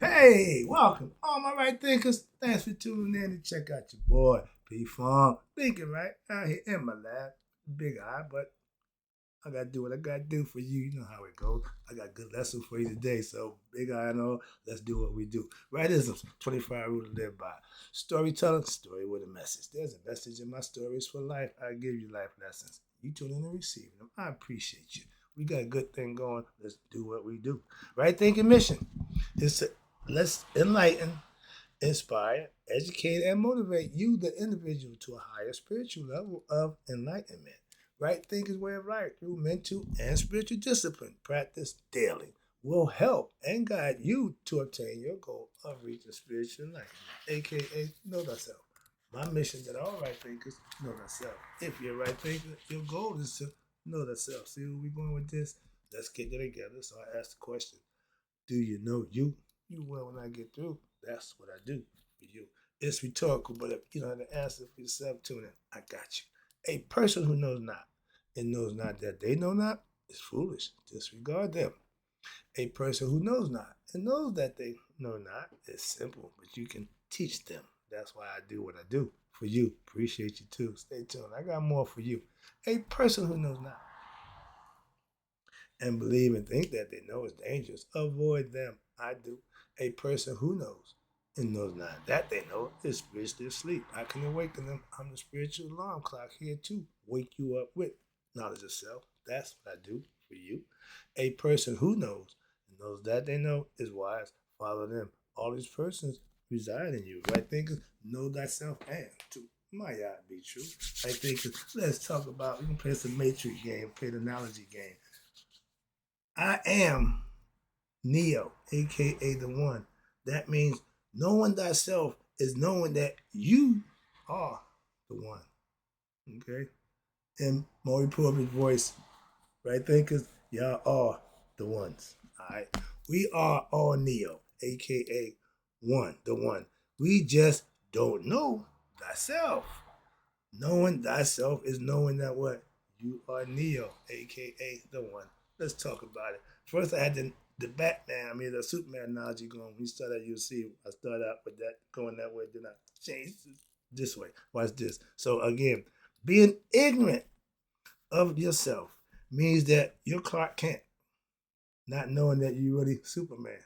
Hey, welcome, all my right thinkers. Thanks for tuning in to check out your boy, P Funk. Thinking right out here in my lab. Big eye, but I gotta do what I gotta do for you. You know how it goes. I got a good lesson for you today. So, big eye and all, let's do what we do. Rightisms, 25 rules to live by. Storytelling, story with a message. There's a message in my stories for life. I give you life lessons. You tune in and receive them. I appreciate you. We got a good thing going. Let's do what we do. Right thinking mission is to let's enlighten, inspire, educate, and motivate you, the individual, to a higher spiritual level of enlightenment. Right thinking way of life through mental and spiritual discipline, practice daily, will help and guide you to obtain your goal of reaching spiritual enlightenment, aka know thyself. My mission is that all right thinkers know thyself. If you're a right thinker, your goal is to know thyself. See where we're going with this? Let's get it together. So I asked the question, do you know you? You will when I get through. That's what I do for you. It's rhetorical, but if you don't have the answer for yourself, tune in. I got you. A person who knows not and knows not that they know not is foolish. Disregard them. A person who knows not and knows that they know not is simple, but you can teach them. That's why I do what I do for you. Appreciate you too. Stay tuned. I got more for you. A person who knows not and believe and think that they know is dangerous. Avoid them. I do. A person who knows and knows not that they know is spiritually asleep. I can awaken them. I'm the spiritual alarm clock here to wake you up with knowledge of self. That's what I do for you. A person who knows and knows that they know is wise. Follow them. All these persons reside in you. Right thinkers, know thyself and to my God be true. Right thinkers, let's talk about, we can play some matrix game, play the analogy game. I am Neo, aka the One. That means knowing thyself is knowing that you are the One. Okay? In Maury Povey's voice, right thinkers, y'all are the ones. Alright? We are all Neo, aka One, the One. We just don't know thyself. Knowing thyself is knowing that what? You are Neo, aka the One. Let's talk about it. First, I had the Batman, the Superman analogy going. When you start out, you'll see I start out with that going that way, then I change this way. Watch this. So again, being ignorant of yourself means that you're Clark Kent, not knowing that you're really Superman.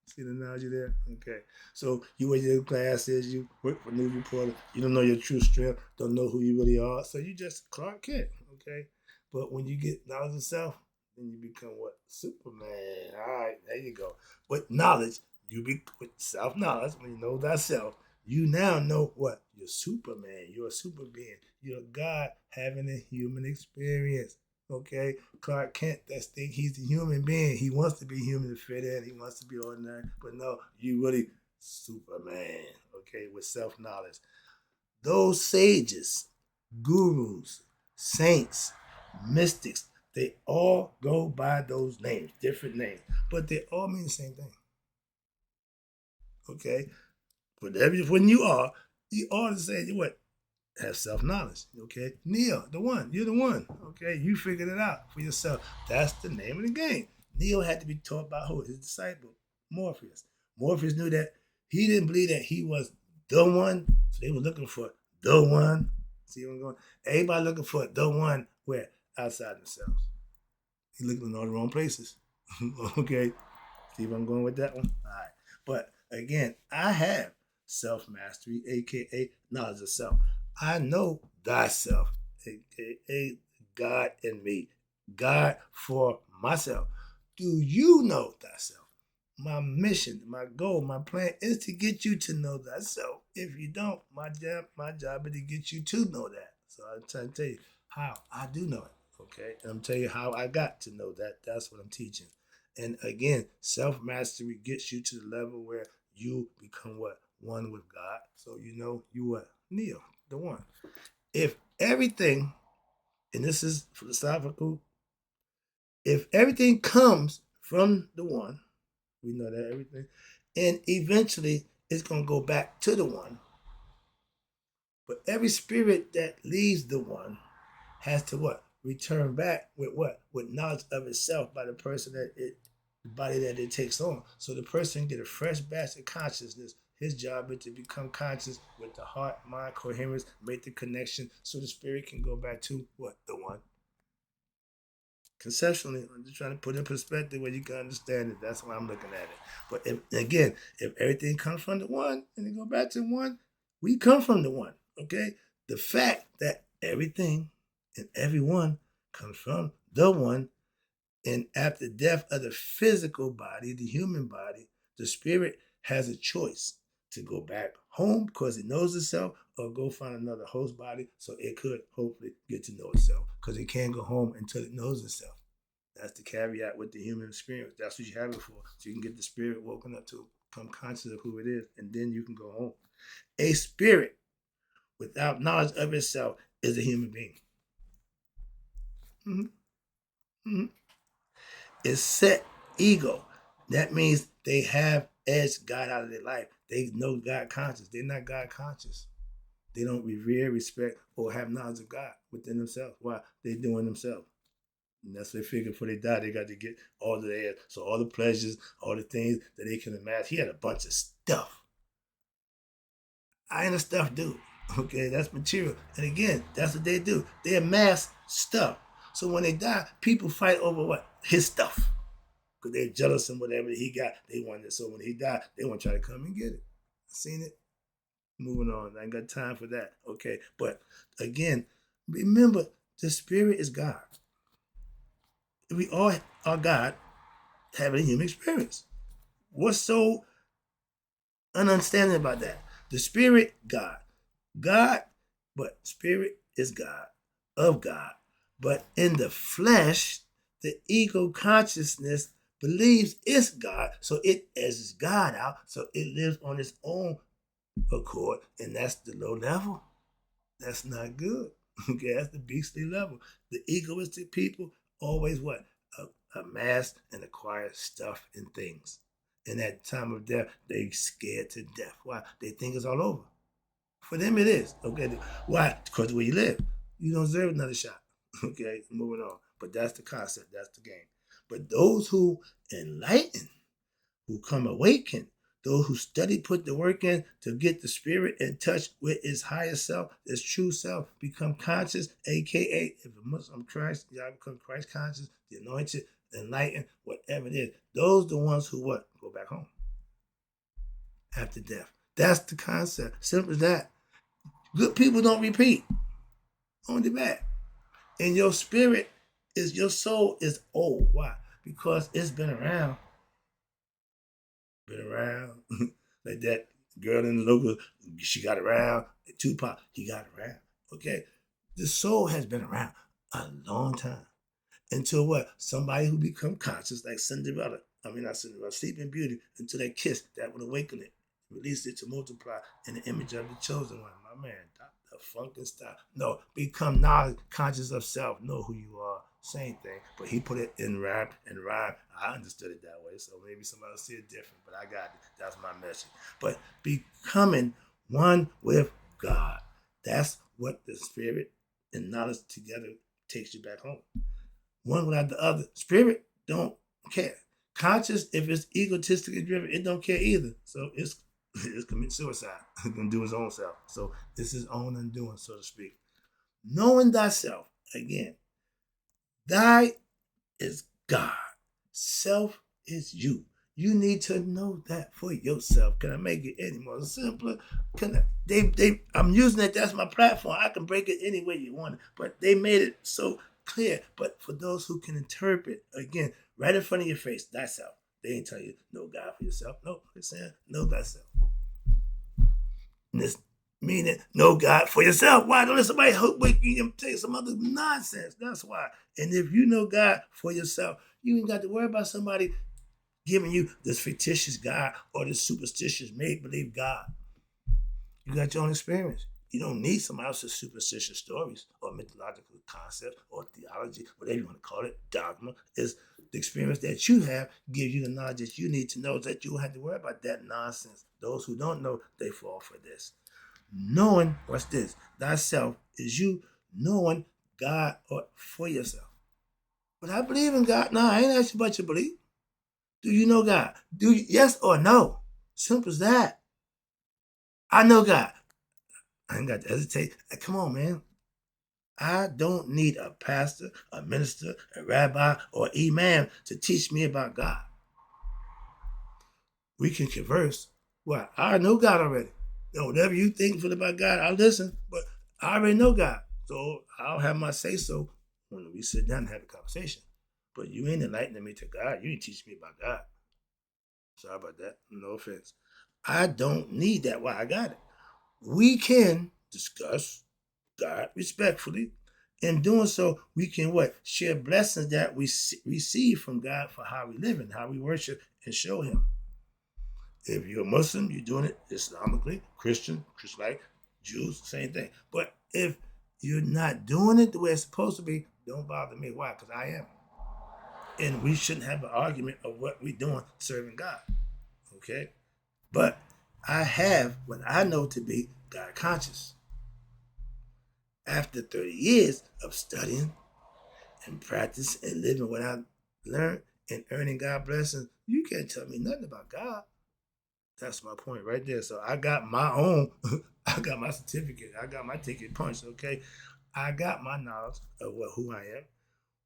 See the analogy there? Okay. So you wear your glasses, you work for news reporter, you don't know your true strength, don't know who you really are. So you just Clark Kent, okay? But when you get knowledge of self, then you become what? Superman. All right, there you go. With knowledge, you be with self-knowledge, when you know thyself, you now know what? You're Superman. You're a super being. You're God having a human experience. Okay, Clark Kent, that's think he's a human being. He wants to be human to fit in. He wants to be ordinary, but no, you really Superman. Okay, with self knowledge. Those sages, gurus, saints, mystics, they all go by those names, different names, but they all mean the same thing. Okay, whatever when you are the same. What? Have self knowledge. Okay, Neo, the One. You're the One. Okay, you figured it out for yourself. That's the name of the game. Neo had to be taught by who? His disciple, Morpheus. Morpheus knew that he didn't believe that he was the one, so they were looking for the one. See where I'm going? Everybody looking for the one where? Outside themselves. He looking in all the wrong places. Okay, see where I'm going with that one? All right. But again, I have self mastery, aka knowledge of self. I know thyself, aka God in me, God for myself. Do you know thyself? My mission, my goal, my plan is to get you to know thyself. If you don't, my job is to get you to know that. So I'm trying to tell you how I do know it. Okay, and I'm telling you how I got to know that. That's what I'm teaching. And again, self mastery gets you to the level where you become what? One with God. So you know you what? Neo, the One. If everything, and this is philosophical, if everything comes from the One, we know that everything, and eventually it's going to go back to the One. But every spirit that leaves the One has to what? Return back with what? With knowledge of itself by the person that it the body that it takes on. So the person get a fresh batch of consciousness. His job is to become conscious with the heart, mind, coherence, make the connection so the spirit can go back to what? The one. Conceptually, I'm just trying to put in perspective where you can understand it. That's why I'm looking at it. But if everything comes from the one and it go back to one, we come from the one. Okay? The fact that everything and everyone comes from the one, and after death of the physical body, the human body, the spirit has a choice to go back home because it knows itself or go find another host body so it could hopefully get to know itself because it can't go home until it knows itself. That's the caveat with the human experience. That's what you have it for. So you can get the spirit woken up to become conscious of who it is, and then you can go home. A spirit without knowledge of itself is a human being. Mm-hmm. Mm-hmm. It's set ego. That means they have edged God out of their life. They know God conscious. They're not God conscious. They don't revere, respect, or have knowledge of God within themselves. Why? They're doing themselves. And that's what they figured before they died. They got to get all of theirs. So all the pleasures, all the things that they can imagine. He had a bunch of stuff. I ain't a stuff dude. Okay, that's material. And again, that's what they do. They amass stuff. So when they die, people fight over what? His stuff. Because they're jealous of whatever he got. They wanted it. So when he died, they want to try to come and get it. Seen it? Moving on. I ain't got time for that. Okay. But again, remember, the spirit is God. We all are God having a human experience. What's so ununderstanding about that? The spirit, God. God, but spirit is God, of God. But in the flesh, the ego consciousness believes it's God, so it edges God out, so it lives on its own accord, and that's the low level. That's not good. Okay, that's the beastly level. The egoistic people always what? Amass and acquire stuff and things. And at the time of death, they scared to death. Why? They think it's all over. For them, it is. Okay, why? Because where you live, you don't deserve another shot. Okay, moving on. But that's the concept. That's the game. But those who enlighten, who come awaken, those who study, put the work in to get the spirit in touch with its higher self, its true self, become conscious, aka if a Muslim Christ, y'all become Christ conscious, the anointed, enlightened, whatever it is. Those the ones who what? Go back home after death. That's the concept. Simple as that. Good people don't repeat. Only bad. And your spirit is, your soul is old. Why? Because it's been around. Like that girl in the local, she got around. Tupac, he got around. Okay? The soul has been around a long time. Until what? Somebody who become conscious, like Cinderella. I mean, not Cinderella, Sleeping Beauty, until that kiss, that would awaken it, release it to multiply in the image of the chosen one. My man, Dr. Funkenstein. No, become knowledge, conscious of self, know who you are. Same thing, but he put it in rhyme and rhyme. I understood it that way, so maybe somebody else see it different, but I got it. That's my message. But becoming one with God. That's what the spirit and knowledge together takes you back home. One without the other. Spirit don't care. Conscious, if it's egotistically driven, it don't care either. So it's committing suicide. It's gonna do its own self. So it's his own undoing, so to speak. Knowing thyself, again, thy is God. Self is you. You need to know that for yourself. Can I make it any more simpler? I'm using it, that's my platform. I can break it any way you want it. But they made it so clear. But for those who can interpret, again, right in front of your face, thyself. They ain't tell you, know God for yourself. No, they're saying, know thyself. And this meaning, know God for yourself. Why? Don't let somebody wake you and tell you some other nonsense. That's why. And if you know God for yourself, you ain't got to worry about somebody giving you this fictitious God or this superstitious make-believe God. You got your own experience. You don't need somebody else's superstitious stories or mythological concepts or theology, whatever you want to call it, dogma. Is the experience that you have gives you the knowledge that you need to know that you don't have to worry about that nonsense. Those who don't know, they fall for this. Knowing, what's this? Thyself is you knowing God or for yourself. But I believe in God. No, I ain't asking about your belief. Do you know God? Do you, yes or no? Simple as that. I know God. I ain't got to hesitate. Come on, man. I don't need a pastor, a minister, a rabbi, or imam to teach me about God. We can converse. Well, I know God already. Whatever you think about God, I'll listen. But I already know God. So I'll have my say so when we sit down and have a conversation. But you ain't enlightening me to God. You ain't teaching me about God. Sorry about that. No offense. I don't need that. Why I got it. We can discuss God respectfully. In doing so, we can what? Share blessings that we receive from God for how we live and how we worship and show Him. If you're a Muslim, you're doing it Islamically, Christian, like Jews, same thing. But if you're not doing it the way it's supposed to be, don't bother me. Why? Because I am. And we shouldn't have an argument of what we're doing serving God. Okay? But I have what I know to be God conscious. After 30 years of studying and practice and living what I learned and earning God blessings, you can't tell me nothing about God. That's my point right there. So I got my own, I got my certificate, I got my ticket punched, okay? I got my knowledge of who I am.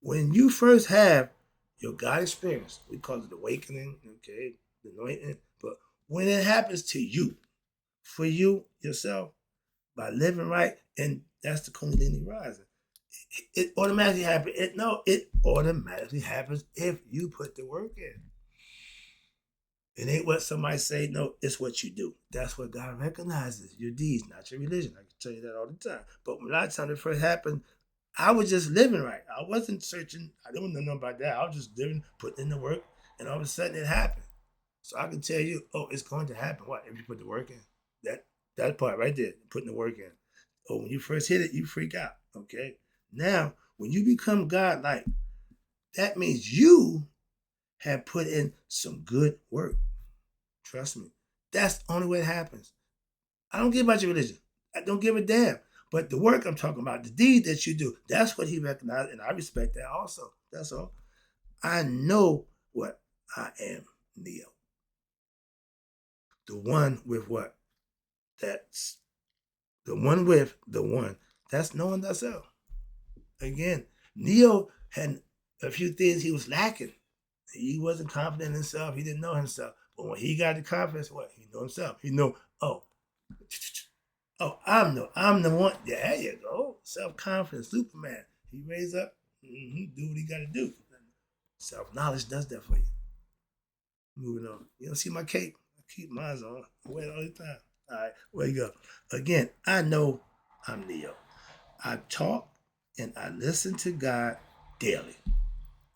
When you first have your God experience, we call it awakening, okay, the anointing, but when it happens to you, for you, yourself, by living right, and that's the Kundalini rising. It automatically happens. It automatically happens if you put the work in. It ain't what somebody say. No, it's what you do. That's what God recognizes. Your deeds, not your religion. I can tell you that all the time. But when a lot of times it first happened, I was just living right. I wasn't searching. I don't know nothing about that. I was just living, putting in the work, and all of a sudden it happened. So I can tell you, it's going to happen. What if you put the work in? That part right there, putting the work in. Oh, when you first hit it, you freak out. Okay. Now, when you become God-like, that means you have put in some good work. Trust me. That's the only way it happens. I don't care about your religion. I don't give a damn. But the work I'm talking about, the deed that you do, that's what He recognized, and I respect that also. That's all. I know what I am, Neo. The one with what? That's the one with the one. That's knowing thyself. Again, Neo had a few things he was lacking. He wasn't confident in himself. He didn't know himself. But when he got the confidence, what? He knew himself. He knew, I'm the one. Yeah, there you go. Self-confidence, Superman. He raised up, do what he got to do. Self-knowledge does that for you. Moving on. You don't see my cape? I keep mine on. I wear it all the time. All right, where you go? Again, I know I'm Neo. I talk and I listen to God daily.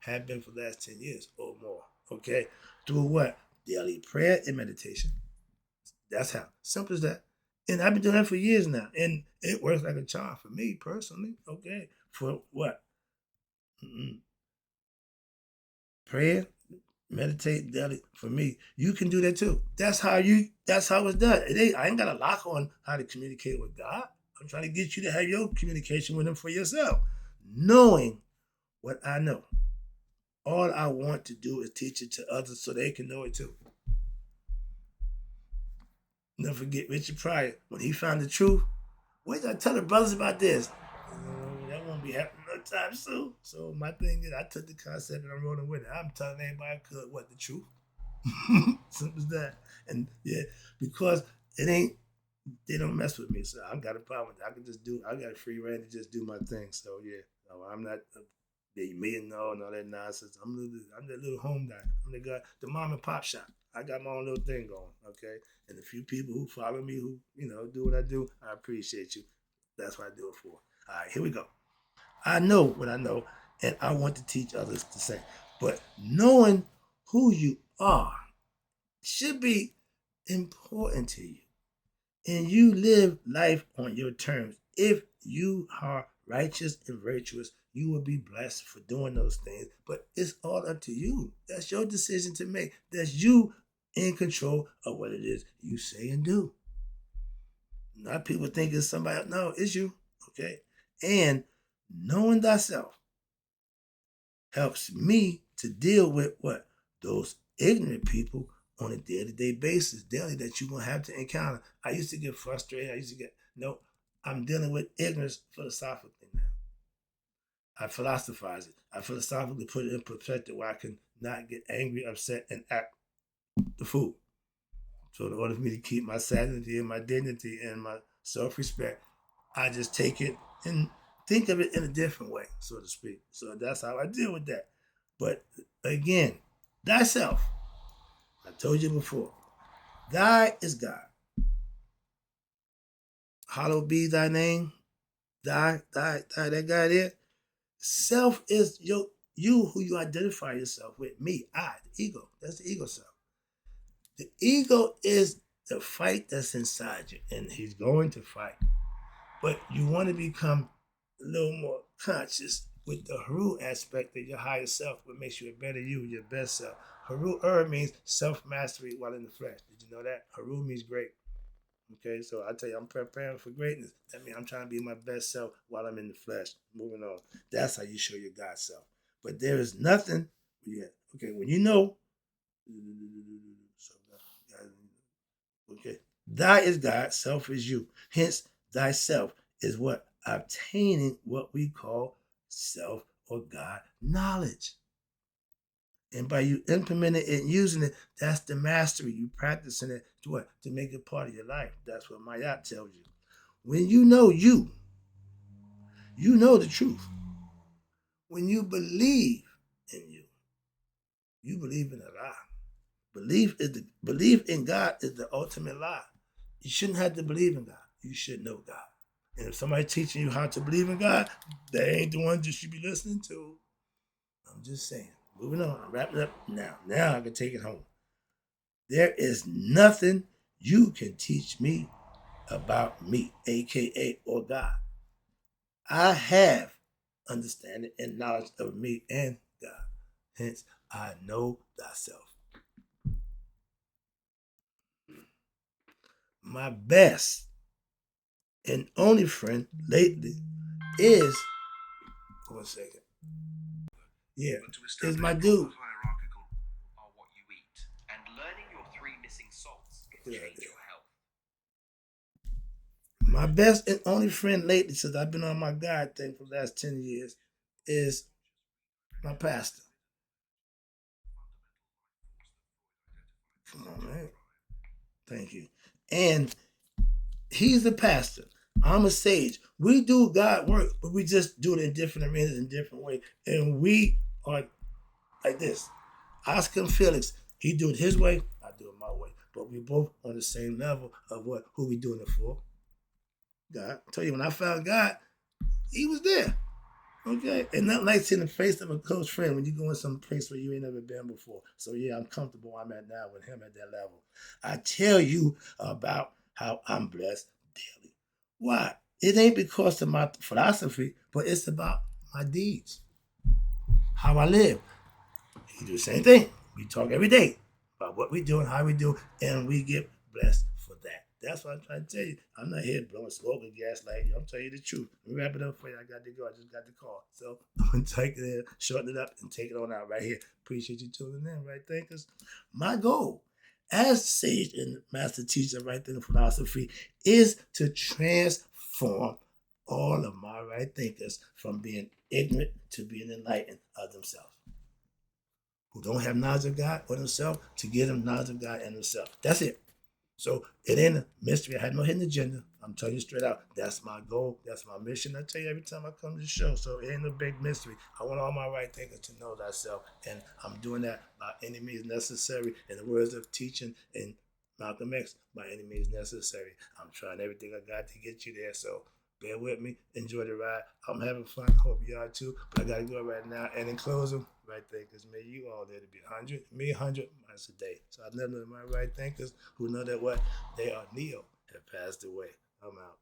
Have been for the last 10 years or more. Okay? Through what? Daily prayer and meditation. That's how. Simple as that. And I've been doing that for years now. And it works like a charm for me personally. Okay. For what? Prayer, meditate daily. For me, you can do that too. That's how it's done. I ain't got a lock on how to communicate with God. I'm trying to get you to have your communication with Him for yourself. Knowing what I know. All I want to do is teach it to others so they can know it too. Never forget Richard Pryor. When he found the truth, wait till I tell the brothers about this. That won't be happening no time soon. So my thing is, I took the concept and I'm rolling with it. I'm telling everybody I could what the truth. Simple as that. And yeah, because it ain't, they don't mess with me. So I got a problem with it. I got a free reign to just do my thing. So yeah, no, I'm not the million and all that nonsense. I'm the little home guy. I'm the guy, the mom and pop shop. I got my own little thing going, okay? And the few people who follow me, who, do what I do, I appreciate you. That's what I do it for. All right, here we go. I know what I know, and I want to teach others the same. But knowing who you are should be important to you. And you live life on your terms. If you are righteous and virtuous, you will be blessed for doing those things. But it's all up to you. That's your decision to make. That's you in control of what it is you say and do. Not people think it's somebody else. No, it's you. Okay? And knowing thyself helps me to deal with what? Those ignorant people on a day-to-day basis, daily, that you're going to have to encounter. I used to get frustrated. No, I'm dealing with ignorance philosophically now. I philosophize it. I philosophically put it in perspective where I can not get angry, upset, and act the fool. So in order for me to keep my sanity and my dignity and my self-respect, I just take it and think of it in a different way, so to speak. So that's how I deal with that. But again, thyself. I told you before. Thy is God. Hallowed be thy name. Thy, that guy there. Self is you who you identify yourself with. Me, I, the ego. That's the ego self. The ego is the fight that's inside you, and he's going to fight. But you want to become a little more conscious with the Haru aspect of your higher self, what makes you a better you, your best self. Haru means self-mastery while in the flesh. Did you know that? Haru means great. Okay, so I tell you, I'm preparing for greatness. That means I'm trying to be my best self while I'm in the flesh. Moving on. That's how you show your God self. But there is nothing. Yeah. Okay, when you know. Okay. Thy is God, self is you. Hence, thyself is what? Obtaining what we call self or God knowledge. And by you implementing it and using it, that's the mastery. You practicing it to what? To make it part of your life. That's what Mayat tells you. When you know you know the truth. When you believe in you believe in a lie. Belief in God is the ultimate lie. You shouldn't have to believe in God. You should know God. And if somebody's teaching you how to believe in God, they ain't the ones you should be listening to. I'm just saying. Moving on. I'm wrapping up now. Now I can take it home. There is nothing you can teach me about me, aka or God. I have understanding and knowledge of me and God. Hence, I know thyself. My best and only friend lately is, one second. Yeah, is my dude. What you eat, and learning your 3 missing salts can change your health. My best and only friend lately, since I've been on my God thing for the last 10 years, is my pastor. Come on, man. Thank you. And he's the pastor. I'm a sage. We do God work, but we just do it in different arenas in different ways. And we are like this. Oscar and Felix, he do it his way, I do it my way. But we both on the same level of who we doing it for. God. I tell you, when I found God, he was there. Okay. And nothing like seeing the face of a close friend when you go in some place where you ain't never been before. So yeah, I'm comfortable where I'm at now with him at that level. I tell you about how I'm blessed daily. Why? It ain't because of my philosophy, but it's about my deeds. How I live. He do the same thing. We talk every day about what we do and how we do, and we get blessed for that. That's what I'm trying to tell you. I'm not here blowing smoke and gaslighting you. I'm telling you the truth. Let me wrap it up for you. I got to go. I just got the call. So I'm going to take it in, shorten it up, and take it on out right here. Appreciate you tuning in, right thinkers? My goal as sage and master teacher of right thinking philosophy is to transform all of my right thinkers from being ignorant to being enlightened of themselves, who don't have knowledge of God or themselves, to give them knowledge of God and themselves. That's it. So it ain't a mystery. I had no hidden agenda. I'm telling you straight out. That's my goal. That's my mission. I tell you every time I come to the show. So it ain't a big mystery. I want all my right thinkers to know thyself. And I'm doing that by any means necessary. In the words of teaching in Malcolm X, by any means necessary. I'm trying everything I got to get you there. So bear with me. Enjoy the ride. I'm having fun. Hope you are too. But I got to go right now. And in closing, right thinkers, may you all there to be 100, me 100 miles a day. So I never know my right thinkers who know that what they are Neo have passed away. I'm out.